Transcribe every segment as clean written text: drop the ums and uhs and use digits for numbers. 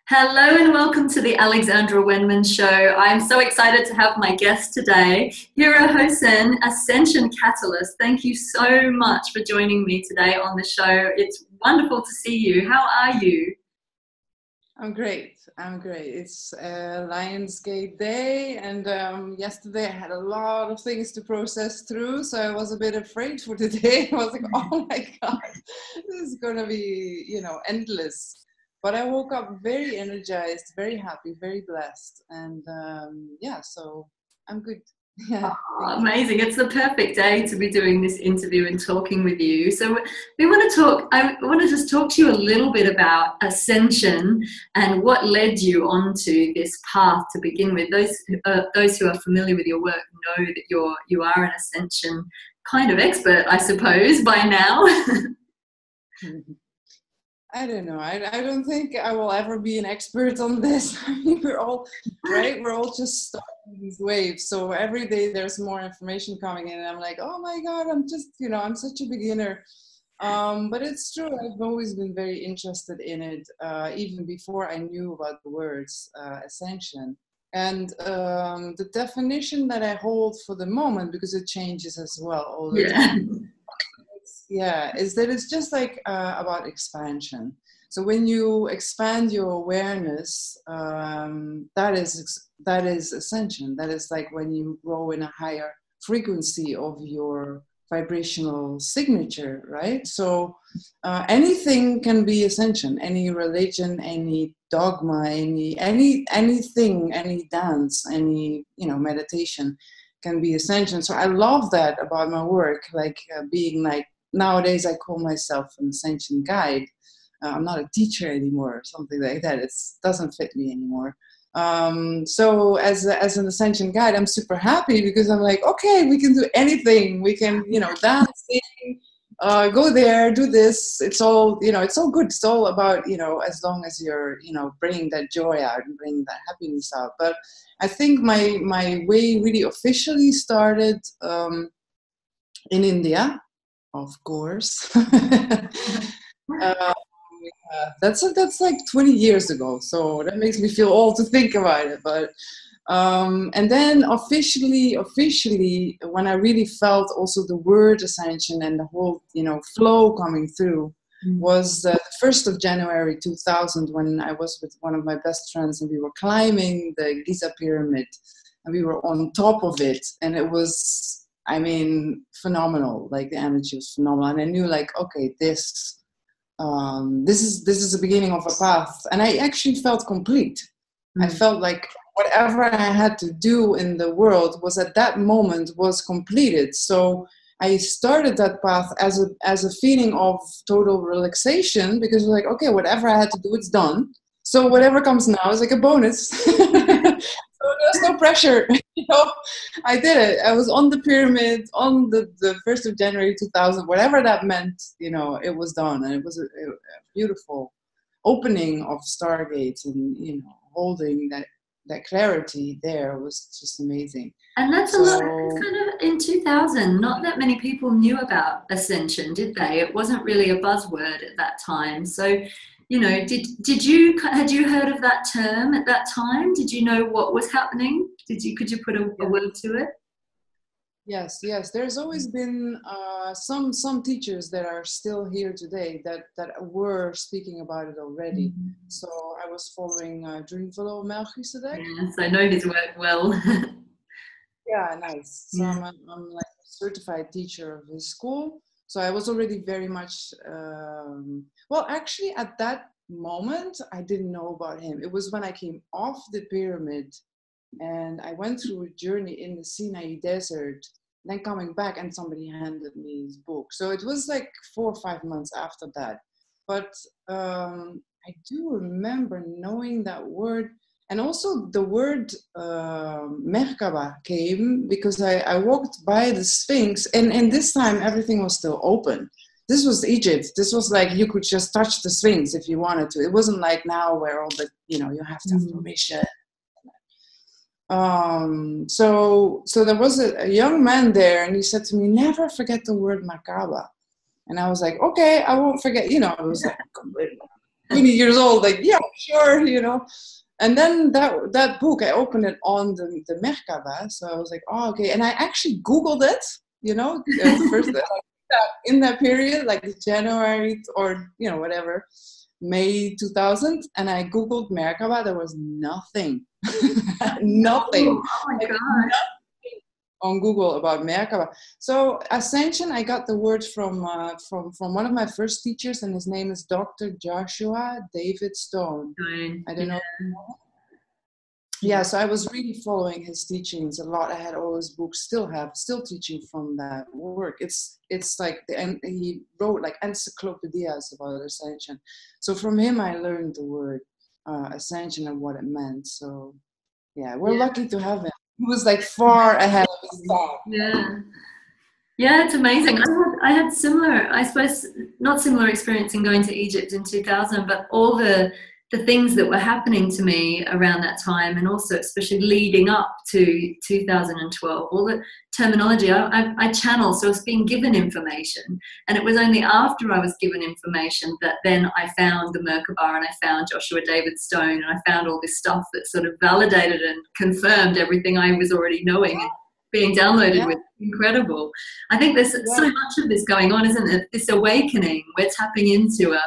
Hello and welcome to the Alexandra Wenman show. I'm so excited to have my guest today, Hira Hosén, Ascension Catalyst. Thank you so much for joining me today on the show. It's wonderful to see you. How are you? I'm great. I'm great. It's Lionsgate Day, and yesterday I had a lot of things to process through, so I was a bit afraid for today. I was like, oh my God, this is going to be, endless. But I woke up very energized, very happy, very blessed, and so I'm good. Yeah. Oh, amazing. It's the perfect day to be doing this interview and talking with you. So I want to just talk to you a little bit about Ascension and what led you onto this path to begin with. Those who are familiar with your work know that you are an Ascension kind of expert, I suppose, by now. I don't know. I don't think I will ever be an expert on this. I mean, we're all, right? We're all just starting these waves. So every day there's more information coming in. And I'm like, oh my God, I'm just, I'm such a beginner. But it's true. I've always been very interested in it, even before I knew about the words ascension. And the definition that I hold for the moment, because it changes as well all the time. Is that it's just like about expansion. So when you expand your awareness, that is ascension. That is like when you grow in a higher frequency of your vibrational signature, right? So anything can be ascension. Any religion, any dogma, anything, any dance, any meditation can be ascension. So I love that about my work, like being like. Nowadays, I call myself an ascension guide. I'm not a teacher anymore, or something like that. It doesn't fit me anymore. So as an ascension guide, I'm super happy because I'm like, okay, we can do anything. We can, dance, sing, go there, do this. It's all, it's all good. It's all about, as long as you're, bringing that joy out and bringing that happiness out. But I think my way really officially started in India. Of course. That's like 20 years ago, so that makes me feel old to think about it. But and then officially, when I really felt also the word ascension and the whole flow coming through, was the 1st of January 2000, when I was with one of my best friends and we were climbing the Giza pyramid, and we were on top of it, and it was. I mean, phenomenal. Like the energy was phenomenal, and I knew, like, okay, this is the beginning of a path, and I actually felt complete. I felt like whatever I had to do in the world was at that moment was completed. So I started that path as a feeling of total relaxation, because it was like, okay, whatever I had to do, it's done. So whatever comes now is like a bonus. So there's no pressure. I did it. I was on the pyramid on the 1st of January 2000, whatever that meant, it was done. And it was a beautiful opening of Stargates, and, holding that clarity there was just amazing. And that's a lot. It's kind of in 2000, not that many people knew about Ascension, did they? It wasn't really a buzzword at that time. So, had you heard of that term at that time? Did you know what was happening? Could you put a word to it? Yes. There's always been some teachers that are still here today that were speaking about it already. Mm-hmm. So I was following Dreamfellow Giza. Yes, I know his work well. Yeah, nice. So I'm like a certified teacher of his school. So I was already very much, actually at that moment, I didn't know about him. It was when I came off the pyramid and I went through a journey in the Sinai desert, then coming back and somebody handed me his book. So it was like 4 or 5 months after that. But I do remember knowing that word. And also the word Merkaba came because I walked by the Sphinx, and this time everything was still open. This was Egypt. This was like you could just touch the Sphinx if you wanted to. It wasn't like now where all the, you have to have permission. So there was a young man there, and he said to me, never forget the word Merkaba. And I was like, okay, I won't forget. I was like, 20 years old, like, yeah, sure. sure, you know. And then that book, I opened it on the Merkaba. So I was like, oh, okay. And I actually Googled it, you know, first in that period, like January or, you know, whatever, May 2000. And I Googled Merkaba. There was nothing. Nothing. Oh my God. On Google about Merkaba. So Ascension, I got the word from one of my first teachers, and his name is Dr. Joshua David Stone. I don't know. Yeah, so I was really following his teachings a lot. I had all his books, still teaching from that work. It's like, and he wrote like encyclopedias about Ascension. So from him, I learned the word Ascension and what it meant. So yeah, we're lucky to have him. He was like far ahead of his time. Yeah, it's amazing. I had similar, I suppose, not similar experience in going to Egypt in 2000, but all the things that were happening to me around that time, and also especially leading up to 2012, all the terminology, I channeled, so I was being given information. And it was only after I was given information that then I found the Merkaba, and I found Joshua David Stone, and I found all this stuff that sort of validated and confirmed everything I was already knowing and being downloaded with. Incredible. I think there's so much of this going on, isn't it? This awakening, we're tapping into a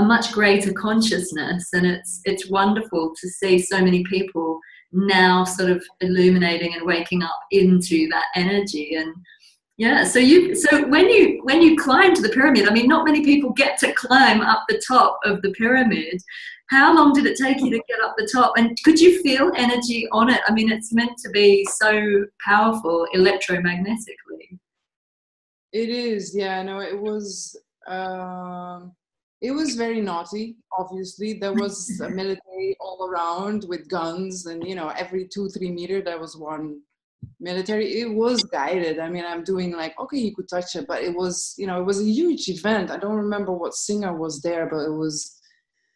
much greater consciousness, and it's wonderful to see so many people now sort of illuminating and waking up into that energy. And yeah, so when you climbed the pyramid, I mean, not many people get to climb up the top of the pyramid. How long did it take you to get up the top? And could you feel energy on it? I mean, it's meant to be so powerful electromagnetically. It is, yeah. No, it was very naughty, obviously. There was a military all around with guns, and, you know, every 2-3 meters there was one military. It was guided. I mean, I'm doing like, okay, you could touch it, but it was, you know, it was a huge event. I don't remember what singer was there, but it was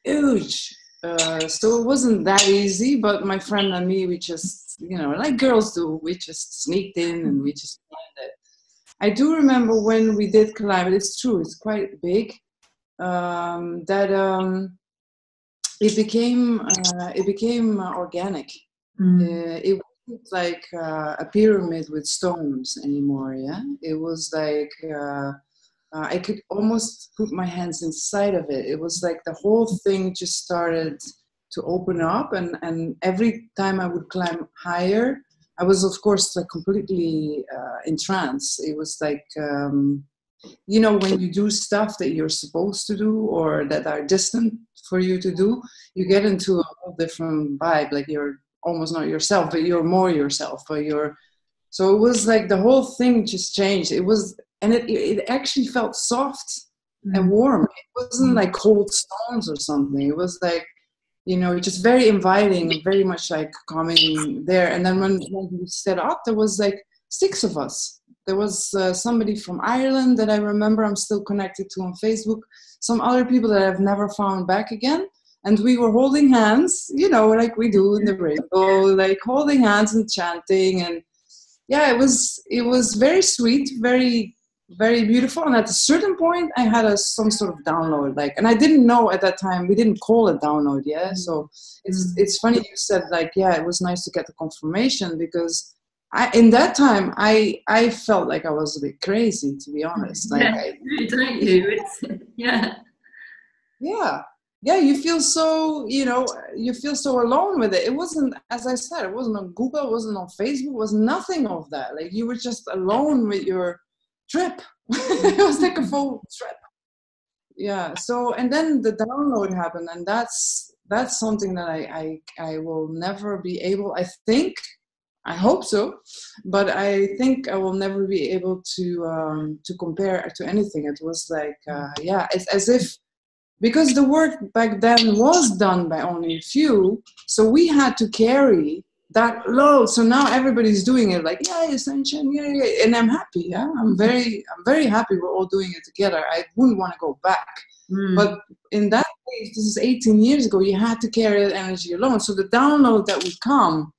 huge. So it wasn't that easy, but my friend and me, we just, you know, like girls do, we just sneaked in and we just climbed it. I do remember when we did climb it, it's true, it's quite big, that it became organic. It wasn't like a pyramid with stones anymore, yeah? It was like, I could almost put my hands inside of it. It was like the whole thing just started to open up, and every time I would climb higher, I was, of course, like completely in trance. It was like, you know, when you do stuff that you're supposed to do or that are distant for you to do, you get into a whole different vibe. Like you're almost not yourself, but you're more yourself. So it was like the whole thing just changed. It was, and it actually felt soft and warm. It wasn't like cold stones or something. It was like, you know, just very inviting and very much like coming there. And then when we set up, there was like 6 of us. There was somebody from Ireland that I remember I'm still connected to on Facebook. Some other people that I've never found back again. And we were holding hands, you know, like we do in the rainbow, like holding hands and chanting. And yeah, it was very sweet, very, very beautiful. And at a certain point, I had some sort of download, like, and I didn't know at that time, we didn't call it download, yeah. So it's funny you said, like, yeah, it was nice to get the confirmation, because in that time I felt like I was a bit crazy, to be honest. Like, don't you? Yeah, you feel so, you know, you feel so alone with it. It wasn't, as I said, it wasn't on Google, it wasn't on Facebook, it was nothing of that. Like, you were just alone with your trip. It was like a full trip. Yeah. So, and then the download happened, and that's something that I will never be able, I hope so, but I think I will never be able to compare to anything. It was like, it's as if, because the work back then was done by only a few, so we had to carry that load. So now everybody's doing it, like, yeah, Ascension, yeah, and I'm happy. Yeah, I'm very happy we're all doing it together. I wouldn't want to go back. But in that case, this is 18 years ago, you had to carry that energy alone. So the download that would come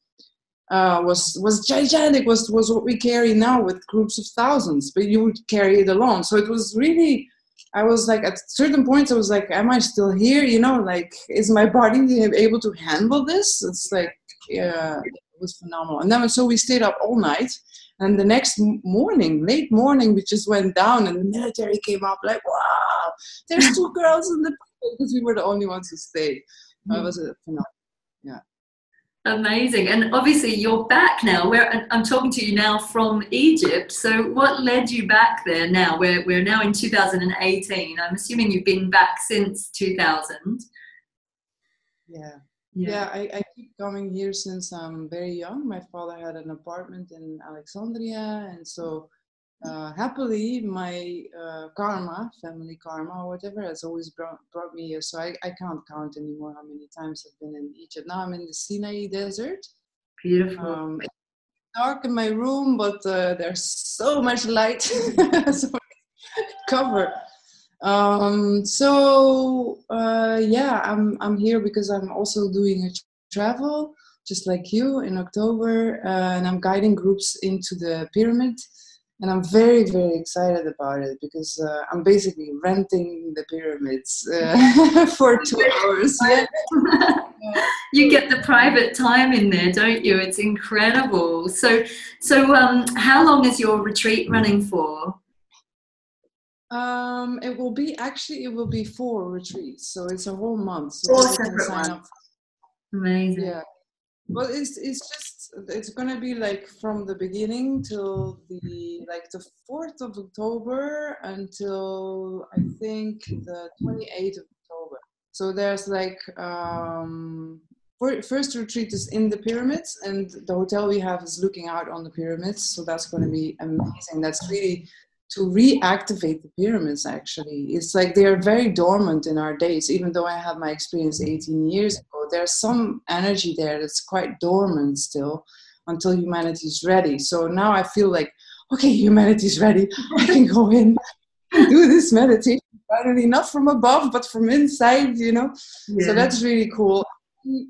was gigantic, was what we carry now with groups of thousands, but you would carry it alone. So it was really I was like, at certain points, I was like, am I still here? You know, like, is my body able to handle this? It's like, yeah, it was phenomenal. And then so we stayed up all night. And the next morning, late morning, we just went down and the military came up like, wow, there's 2 girls in the pool, because we were the only ones who stayed. It was a phenomenal. Yeah. Amazing. And obviously you're back now. I'm talking to you now from Egypt. So what led you back there now? We're now in 2018. I'm assuming you've been back since 2000. Yeah, I keep coming here since I'm very young. My father had an apartment in Alexandria, and so happily my karma, family karma or whatever, has always brought me here. So I can't count anymore how many times I've been in Egypt. Now I'm in the Sinai desert. Beautiful. It's dark in my room, but there's so much light, so cover. I'm here because I'm also doing a travel, just like you, in October, and I'm guiding groups into the pyramid, and I'm very, very excited about it because I'm basically renting the pyramids for 2 hours. Yeah. You get the private time in there, don't you? It's incredible. So how long is your retreat running for? It will be 4 retreats, so it's a whole month. So 4 people can sign up. Amazing. Yeah, well, it's gonna be like from the beginning till the 4th of October until I think the 28th of October. So there's like first retreat is in the pyramids, and the hotel we have is looking out on the pyramids. So that's going to be amazing. That's really to reactivate the pyramids. Actually, it's like they are very dormant in our days. Even though I had my experience 18 years ago, there's some energy there that's quite dormant still until humanity is ready. So now I feel like, okay, humanity's ready. I can go in and do this meditation. Finally, not from above, but from inside, you know. Yeah. So that's really cool.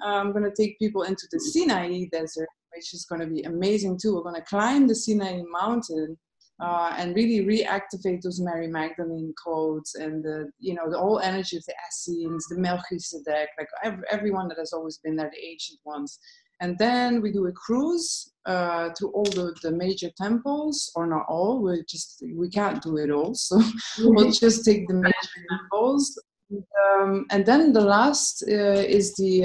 I'm going to take people into the Sinai desert, which is going to be amazing too. We're going to climb the Sinai mountain and really reactivate those Mary Magdalene codes and the whole energy of the Essenes, the Melchizedek, like everyone that has always been there, the ancient ones. And then we do a cruise to all the major temples, or not all. We can't do it all, so we'll just take the major temples. And then the last is the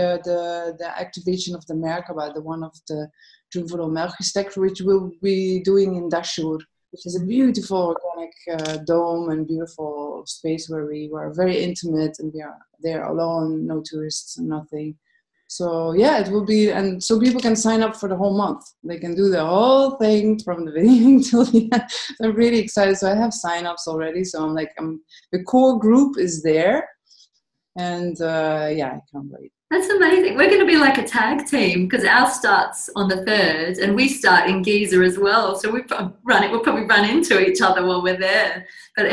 activation of the Merkaba, the one of the Juvelo Melchizedek, which we'll be doing in Dashur, which is a beautiful organic dome and beautiful space where we were very intimate and we are there alone, no tourists, nothing. So yeah, it will be, and so people can sign up for the whole month. They can do the whole thing from the beginning till the end. So I'm really excited. So I have sign-ups already. So the core group is there, and I can't wait. That's amazing. We're going to be like a tag team because ours starts on the 3rd, and we start in Giza as well. So we'll probably run into each other while we're there. But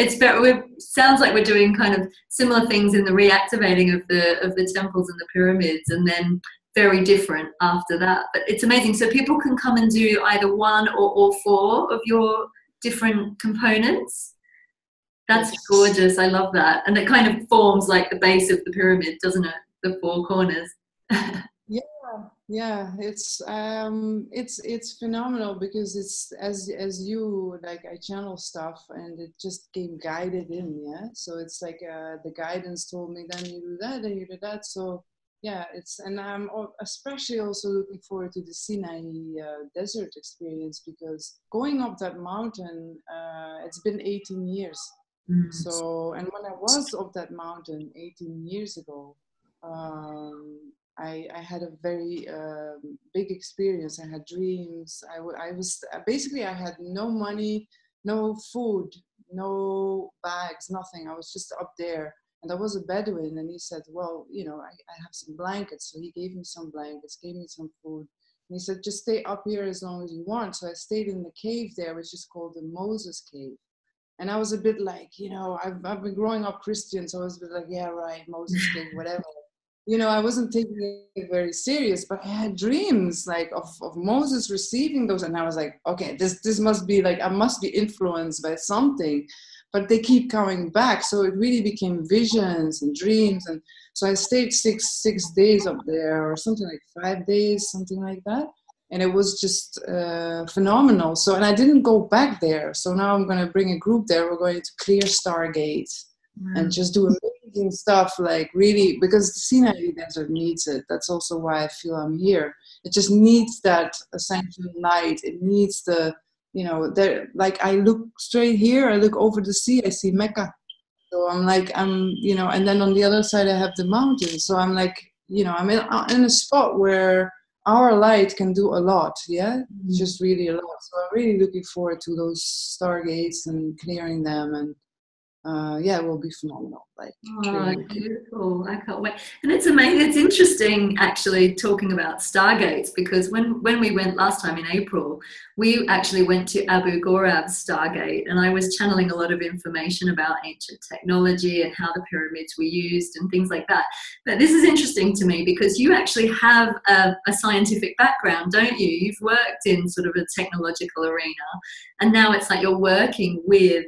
sounds like we're doing kind of similar things in the reactivating of the temples and the pyramids, and then very different after that. But it's amazing. So people can come and do either one or all 4 of your different components. That's gorgeous. I love that. And it kind of forms like the base of the pyramid, doesn't it? The 4 corners. Yeah, it's phenomenal because it's as you like, I channel stuff and it just came guided in. Yeah, so it's like the guidance told me, then you do that, then you do that. So yeah, and I'm especially also looking forward to the Sinai desert experience, because going up that mountain, it's been 18 years. So, and when I was up that mountain 18 years ago, I had a very big experience. I had dreams. I was basically, I had no money, no food, no bags, nothing. I was just up there, and I was a Bedouin, and he said, well, I have some blankets. So he gave me some blankets, gave me some food, and he said, just stay up here as long as you want. So I stayed in the cave there, which is called the Moses Cave. And I was a bit like, I've been growing up Christian, so I was a bit like, yeah, right, Moses Cave, whatever. I wasn't taking it very serious, but I had dreams like of Moses receiving those, and I was like, okay, this must be like, I must be influenced by something. but they keep coming back. So it really became visions and dreams. And so I stayed six days up there, or something like 5 days, something like that. And it was just phenomenal. So, and I didn't go back there. So now I'm going to bring a group there. We're going to clear Stargates and just do amazing stuff, like really, because the Sinai Desert needs it. That's also why I feel I'm here. It just needs that ascension light. It needs the, you know, there. Like I look straight here, I look over the sea, I see Mecca. So I'm like, you know, and then on the other side I have the mountains. So I'm like, you know, I'm in a spot where our light can do a lot. Yeah, just really a lot. So I'm really looking forward to those Stargates and clearing them, and yeah, it will be phenomenal. Like, oh, beautiful. I can't wait. And it's amazing. It's interesting actually talking about Stargates, because when we went last time in April, we actually went to Abu Ghorab's Stargate, and I was channeling a lot of information about ancient technology and how the pyramids were used and things like that. But this is interesting to me because you actually have a scientific background, don't you? You've worked in sort of a technological arena, and now it's like you're working with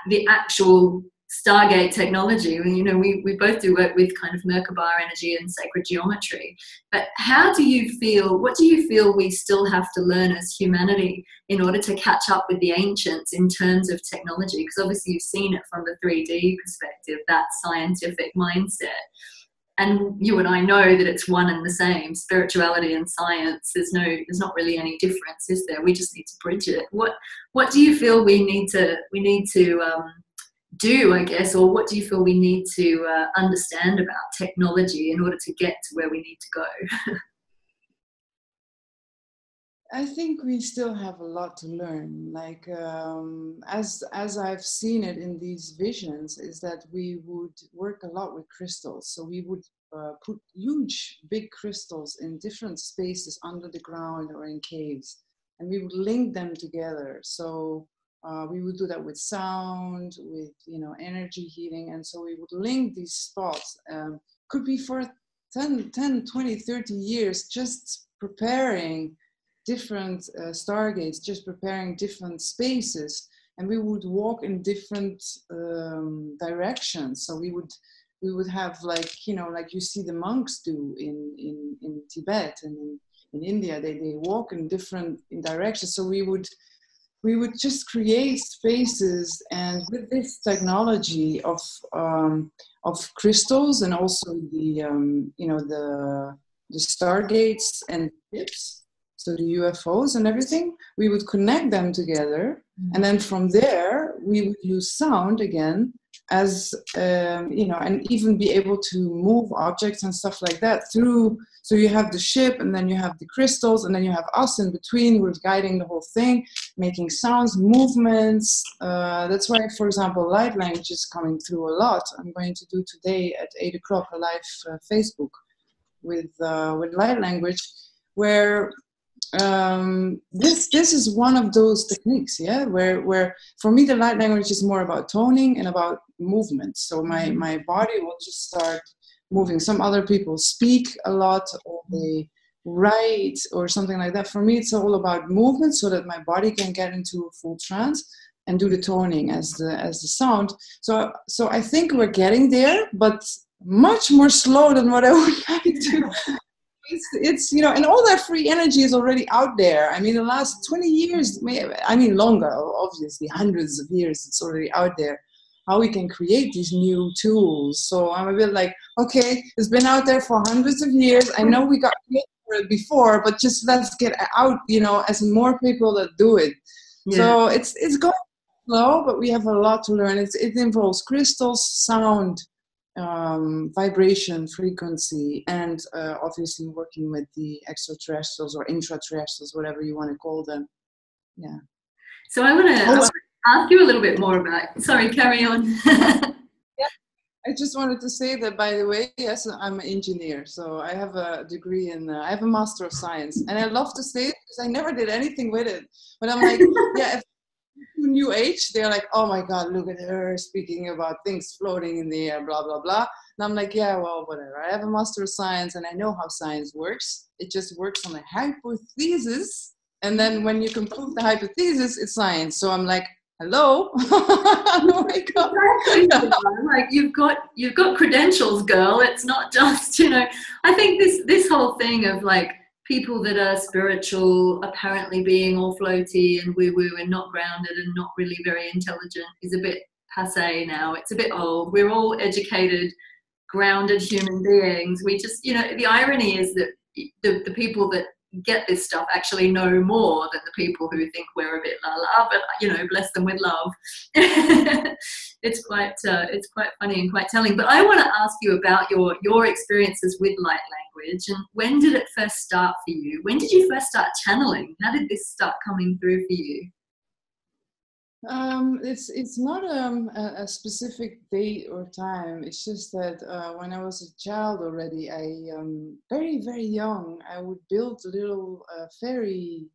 the actual Stargate technology. You know, we both do work with kind of Merkaba energy and sacred geometry. But how do you feel, what do you feel we still have to learn as humanity in order to catch up with the ancients in terms of technology? Because obviously you've seen it from the 3D perspective, that scientific mindset. And you and I know that it's one and the same. Spirituality and science, there's not really any difference, is there? We just need to bridge it. What do you feel we need to do, I guess, or what do you feel we need to understand about technology in order to get to where we need to go? I think we still have a lot to learn. Like as I've seen it in these visions, is that we would work a lot with crystals. So we would put huge, big crystals in different spaces under the ground or in caves, and we would link them together. So we would do that with sound, with, you know, energy healing, and so we would link these spots. Could be for 10, 20, 30 years, just preparing different stargates, just preparing different spaces, and we would walk in different directions. So we would have, like, you know, like you see the monks do in Tibet and in India, they walk in different directions. So we would just create spaces, and with this technology of crystals, and also the you know, the stargates and ships, so the UFOs and everything, we would connect them together. And then from there, we would use sound again as, you know, and even be able to move objects and stuff like that through. So you have the ship, and then you have the crystals, and then you have us in between. We're guiding the whole thing, making sounds, movements. That's why, for example, light language is coming through a lot. I'm going to do today at 8 o'clock a live Facebook with light language, where this is one of those techniques, yeah, where for me the light language is more about toning and about movement. So my body will just start moving. Some other people speak a lot, or they write or something like that. For me, it's all about movement, so that my body can get into a full trance and do the toning as the sound. So I think we're getting there, but much more slow than what I would like to. It's you know, and all that free energy is already out there. I mean, the last 20 years, I mean longer, obviously, hundreds of years, it's already out there. How we can create these new tools. So I'm a bit like, okay, it's been out there for hundreds of years. I know we got created for it before, but just let's get out, you know, as more people that do it. Yeah. So it's going slow, but we have a lot to learn. It involves crystals, sound, vibration, frequency, and obviously working with the extraterrestrials or intraterrestrials, whatever you want to call them. Yeah. So I want to ask you a little bit more about. Sorry, carry on. Yeah, I just wanted to say that, by the way, yes, I'm an engineer, so I have a degree in. I have a Master of Science, and I love to say it because I never did anything with it. But I'm like, yeah. If New Age, they're like, oh my God, look at her speaking about things floating in the air, blah, blah, blah. And I'm like, yeah, well, whatever. I have a Master of Science, and I know how science works. It just works on a hypothesis. And then when you can prove the hypothesis, it's science. So I'm like, hello. Oh my God. Exactly. Like you've got credentials, girl. It's not just, I think this whole thing of like people that are spiritual apparently being all floaty and woo woo and not grounded and not really very intelligent is a bit passe now. It's a bit old. We're all educated, grounded human beings. We just, the irony is that the people that get this stuff actually know more than the people who think we're a bit la la, but bless them with love. It's quite funny and quite telling. But I want to ask you about your experiences with light language, and when did it first start for you? When did you first start channeling? How did this start coming through for you? It's not a specific date or time. It's just that when I was a child already, I very very young, I would build little fairy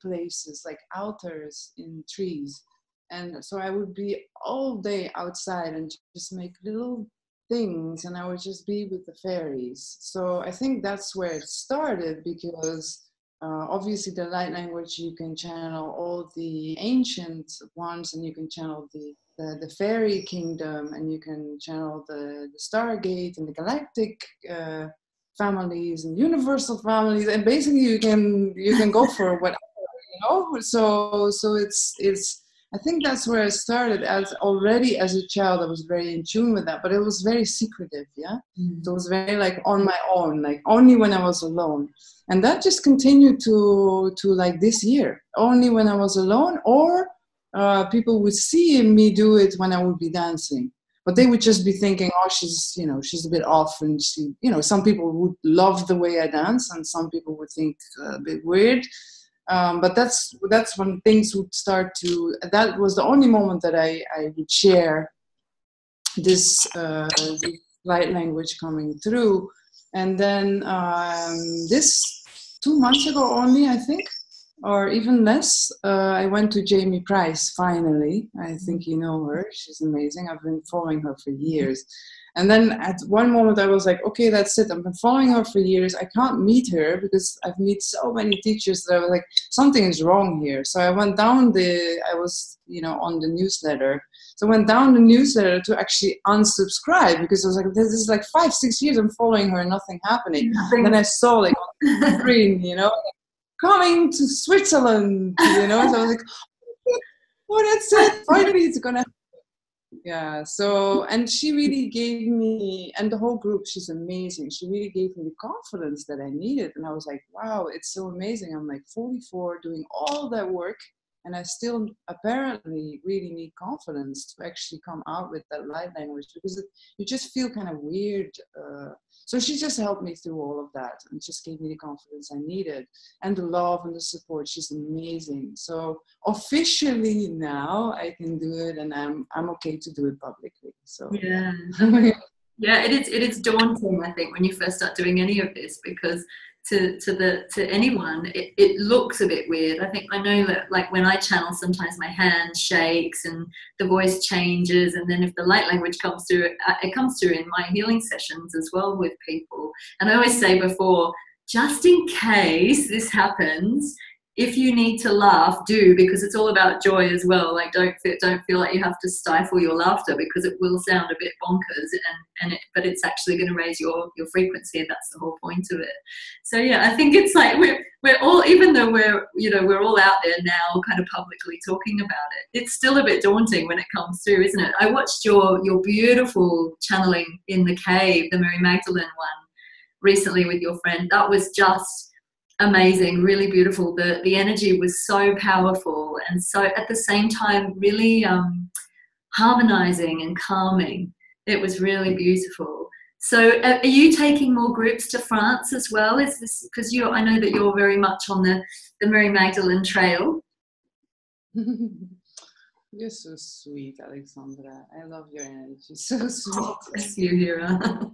places like altars in trees, and so I would be all day outside and just make little things, and I would just be with the fairies. So I think that's where it started, because obviously the light language, you can channel all the ancient ones, and you can channel the fairy kingdom, and you can channel the Stargate and the galactic families and universal families, and basically you can go for whatever, so it's I think that's where I started. As already as a child I was very in tune with that, but it was very secretive. So it was very like on my own, like only when I was alone. And that just continued to like this year, only when I was alone, or people would see me do it when I would be dancing. But they would just be thinking, oh, she's a bit off, and some people would love the way I dance, and some people would think a bit weird. But that's when things would start to. That was the only moment that I would share this light language coming through. And then this 2 months ago only, I think, or even less, I went to Jamie Price finally. I think you know her. She's amazing. I've been following her for years. And then at one moment I was like, okay, that's it. I've been following her for years. I can't meet her because I've met so many teachers that I was like, something is wrong here. So I went down I was, on the newsletter. So I went down the newsletter to actually unsubscribe, because I was like, this is like 5-6 years I'm following her, nothing happening. And then I saw like on the screen, coming to Switzerland, So I was like, oh, that's it. Finally, it's gonna. Yeah. So, and she really gave me, and the whole group, she's amazing. She really gave me the confidence that I needed, and I was like, wow, it's so amazing. I'm like 44, doing all that work, and I still apparently really need confidence to actually come out with that light language, because you just feel kind of weird. So she just helped me through all of that, and just gave me the confidence I needed, and the love and the support. She's amazing. So officially now I can do it, and I'm okay to do it publicly. So yeah. Yeah, it is daunting, I think, when you first start doing any of this, because to anyone it looks a bit weird. I know that, like, when I channel, sometimes my hand shakes and the voice changes, and then if the light language comes through, it comes through in my healing sessions as well with people. And I always say before, just in case this happens, if you need to laugh, do, because it's all about joy as well. Like, don't feel like you have to stifle your laughter, because it will sound a bit bonkers, but it's actually going to raise your frequency, and that's the whole point of it. So yeah, I think it's like we're all, even though we're all out there now, kind of publicly talking about it, it's still a bit daunting when it comes through, isn't it? I watched your beautiful channeling in the cave, the Mary Magdalene one, recently with your friend. That was just amazing, really beautiful. The energy was so powerful, and so at the same time really harmonizing and calming. It was really beautiful. So are you taking more groups to France as well? Is this because I know that you're very much on the Mary Magdalene trail? You're so sweet, Alexandra. I love your energy. So sweet. Oh, bless you, Hira.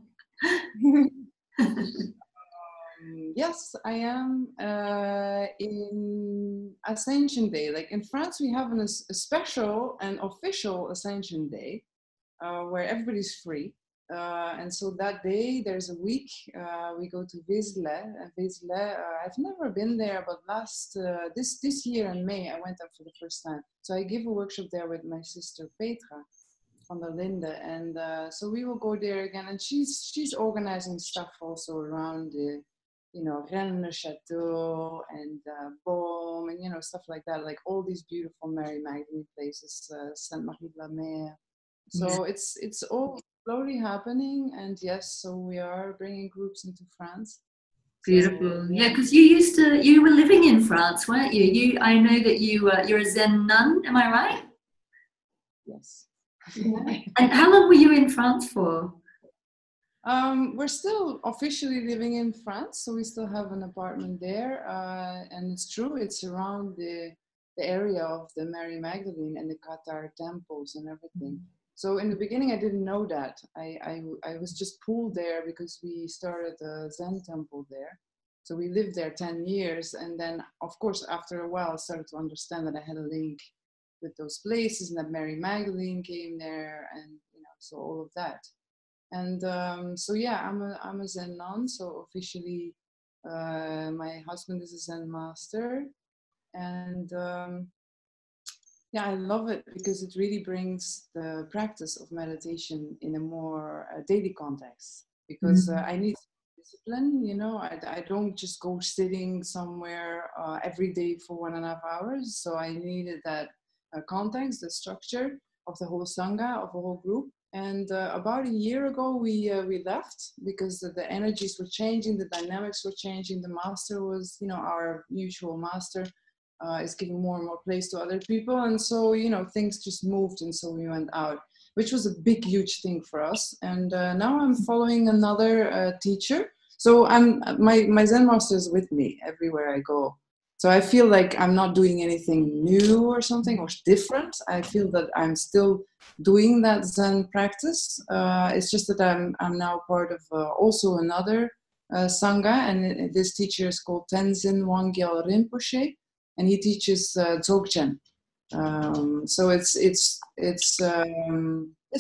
Yes, I am in Ascension Day. Like in France, we have a special and official Ascension Day where everybody's free. And so that day, there's a week, we go to Wisle. I've never been there, but this year in May, I went up for the first time. So I give a workshop there with my sister Petra van der Linde, and so we will go there again. And she's organizing stuff also around the, Rennes Chateau and Boom, and stuff like that, like all these beautiful Mary Magdalene places, Sainte Marie de la Mer. So it's all slowly happening, and yes, so we are bringing groups into France. Beautiful. Yeah, because you were living in France, weren't you? I know that you're a Zen nun. Am I right? Yes. And how long were you in France for? We're still officially living in France, so we still have an apartment there, and it's true, it's around the area of the Mary Magdalene and the Qatar temples and everything. So in the beginning, I didn't know that. I was just pulled there because we started a Zen temple there. So we lived there 10 years. And then, of course, after a while, I started to understand that I had a link with those places and that Mary Magdalene came there and, so all of that. And so, yeah, I'm a Zen nun. So officially, my husband is a Zen master. And yeah, I love it because it really brings the practice of meditation in a more daily context. Because I need discipline, I don't just go sitting somewhere every day for 1.5 hours. So I needed that context, the structure of the whole Sangha, of the whole group. And about a year ago, we left because the energies were changing, the dynamics were changing. The master was, our mutual master, is giving more and more place to other people, and so things just moved, and so we went out, which was a big, huge thing for us. And now I'm following another teacher. So my Zen master is with me everywhere I go. So I feel like I'm not doing anything new or something or different. I feel that I'm still doing that Zen practice. It's just that I'm now part of also another Sangha, and this teacher is called Tenzin Wangyal Rinpoche. And he teaches Dzogchen. So it's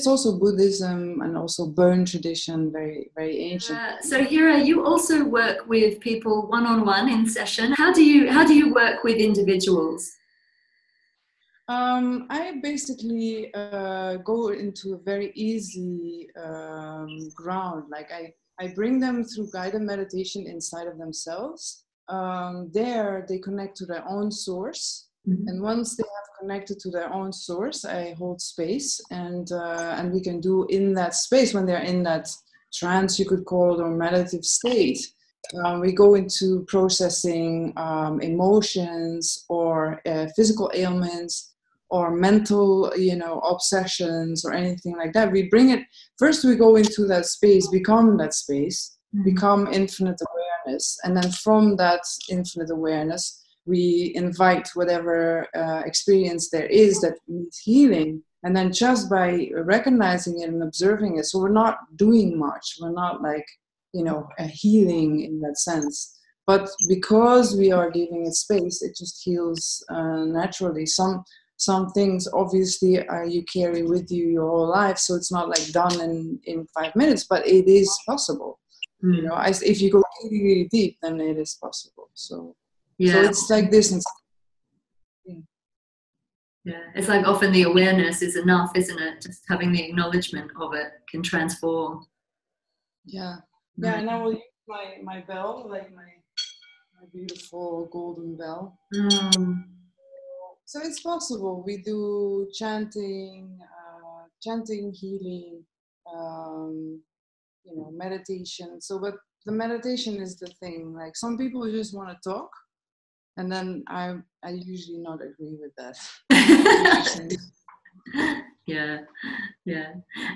also Buddhism and also Burn tradition, very, very ancient. So Hira, you also work with people one-on-one in session. How do you work with individuals? I basically go into a very easy ground. Like I bring them through guided meditation inside of themselves. There they connect to their own source, and once they have connected to their own source, I hold space, and we can do in that space, when they're in that trance, you could call it, or meditative state, we go into processing emotions or physical ailments or mental obsessions or anything like that. We bring it first, we go into that space, become that space, become infinite awareness, and then from that infinite awareness we invite whatever experience there is that needs healing, and then just by recognizing it and observing it, so we're not doing much, we're not like a healing in that sense, but because we are giving it space, it just heals naturally. Some things obviously you carry with you your whole life, so it's not like done in 5 minutes, but it is possible. If you go really, really deep, then it is possible. So it's like this. Yeah, it's like often the awareness is enough, isn't it? Just having the acknowledgement of it can transform. Yeah, and I will use my bell, like my beautiful golden bell. So it's possible. We do chanting, healing, meditation. So, but the meditation is the thing. Like some people just want to talk, and then I usually not agree with that. Yeah.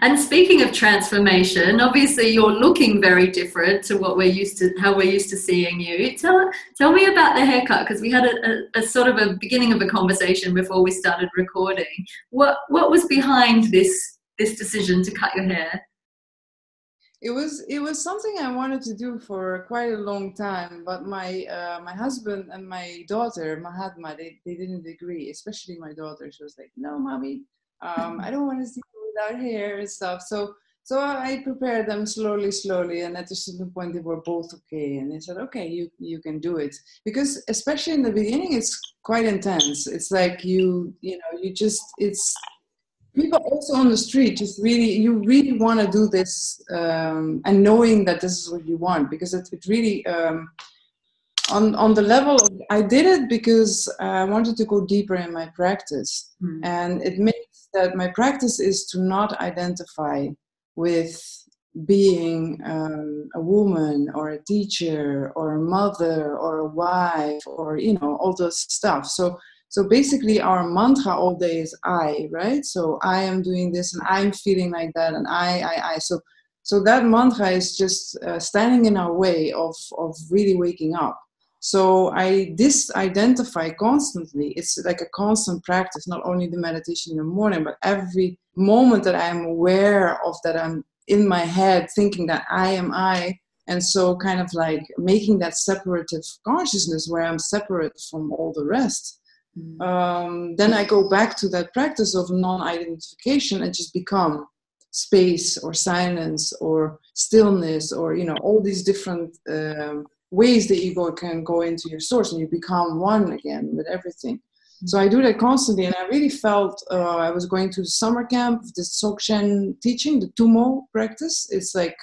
And speaking of transformation, obviously you're looking very different to how we're used to seeing you. Tell me about the haircut, because we had a sort of a beginning of a conversation before we started recording. What was behind this decision to cut your hair? It was something I wanted to do for quite a long time, but my husband and my daughter Mahatma, they didn't agree. Especially my daughter, she was like, "No, mommy, I don't want to see you without hair and stuff." So So I prepared them slowly, and at a certain point they were both okay, and they said, "Okay, you can do it." Because especially in the beginning, it's quite intense. It's like you know, it's people also on the street just you really want to do this, and knowing that this is what you want, because it really. On the level of, I did it because I wanted to go deeper in my practice, and it means that my practice is to not identify with being a woman or a teacher or a mother or a wife or all those stuff. So basically our mantra all day is I, right? So I am doing this and I'm feeling like that, and I. So that mantra is just standing in our way of really waking up. So I disidentify constantly. It's like a constant practice, not only the meditation in the morning, but every moment that I'm aware of that I'm in my head thinking that I am I. And so kind of like making that separative consciousness where I'm separate from all the rest. Then I go back to that practice of non-identification and just become space or silence or stillness or, all these different ways that you can go into your source and you become one again with everything. So I do that constantly, and I really felt I was going to the summer camp, this Dzogchen teaching, the Tumo practice. It's like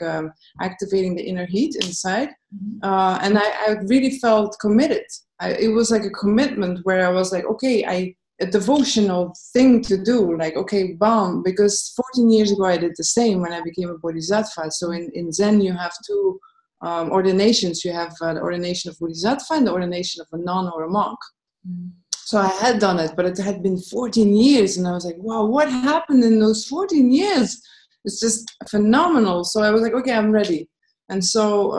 activating the inner heat inside, and I really felt committed. It was like a commitment where I was like, okay, a devotional thing to do, like, okay, bam, because 14 years ago I did the same when I became a bodhisattva. So in Zen you have two ordinations. You have the ordination of bodhisattva and the ordination of a nun or a monk. So I had done it, but it had been 14 years, and I was like, wow, what happened in those 14 years? It's just phenomenal. So I was like, okay, I'm ready. And so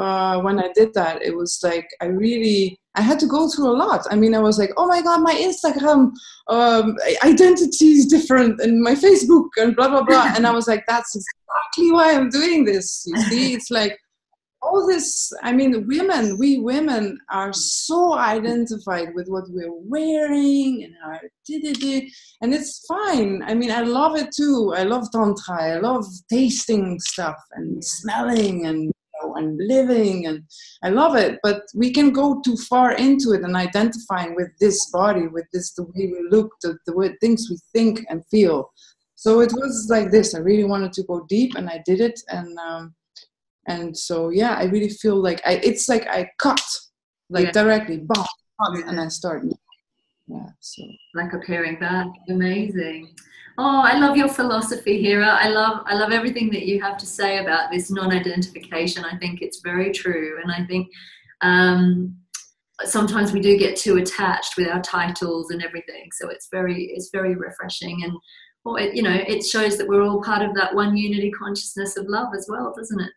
when I did that, it was like I had to go through a lot. I mean, I was like, oh my God, my Instagram identity is different, and my Facebook and blah, blah, blah. And I was like, that's exactly why I'm doing this. You see, it's like, all this, I mean, we women are so identified with what we're wearing and our and it's fine. I mean, I love it too. I love Tantra. I love tasting stuff and smelling and living, and I love it. But we can go too far into it and identifying with this body, with this, the way we look, the way things we think and feel. So it was like this. I really wanted to go deep, and I did it. And so, yeah, I really feel like it's like I cut, like directly, boom, and I start. Yeah, so. Like appearing back. Amazing. Oh, I love your philosophy, Hira. I love everything that you have to say about this non-identification. I think it's very true. And I think sometimes we do get too attached with our titles and everything. So it's very refreshing. And, it shows that we're all part of that one unity consciousness of love as well, doesn't it?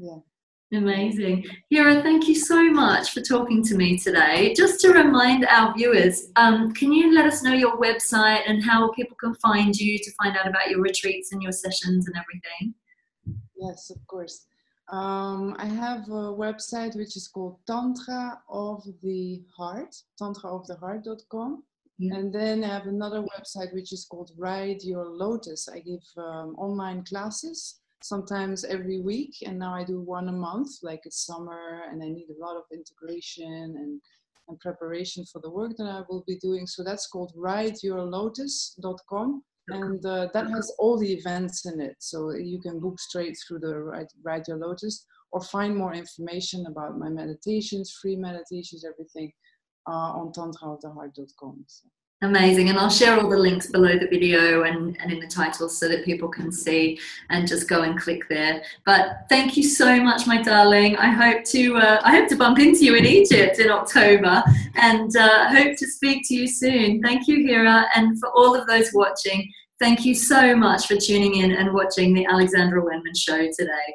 Yeah. Amazing. Hira, thank you so much for talking to me today. Just to remind our viewers, can you let us know your website and how people can find you to find out about your retreats and your sessions and everything? Yes, of course. I have a website which is called Tantra of the Heart, tantraoftheheart.com. Yeah. And then I have another website which is called Ride Your Lotus. I give online classes sometimes every week, and now I do one a month, like it's summer and I need a lot of integration and preparation for the work that I will be doing. So that's called rideyourlotus.com, and that has all the events in it, so you can book straight through the Ride Your Lotus, or find more information about my meditations, free meditations, everything on tantraoftheheart.com. So. Amazing. And I'll share all the links below the video and in the title so that people can see and just go and click there. But thank you so much, my darling. I hope to bump into you in Egypt in October, and hope to speak to you soon. Thank you, Hira. And for all of those watching, thank you so much for tuning in and watching the Alexandra Wenman show today.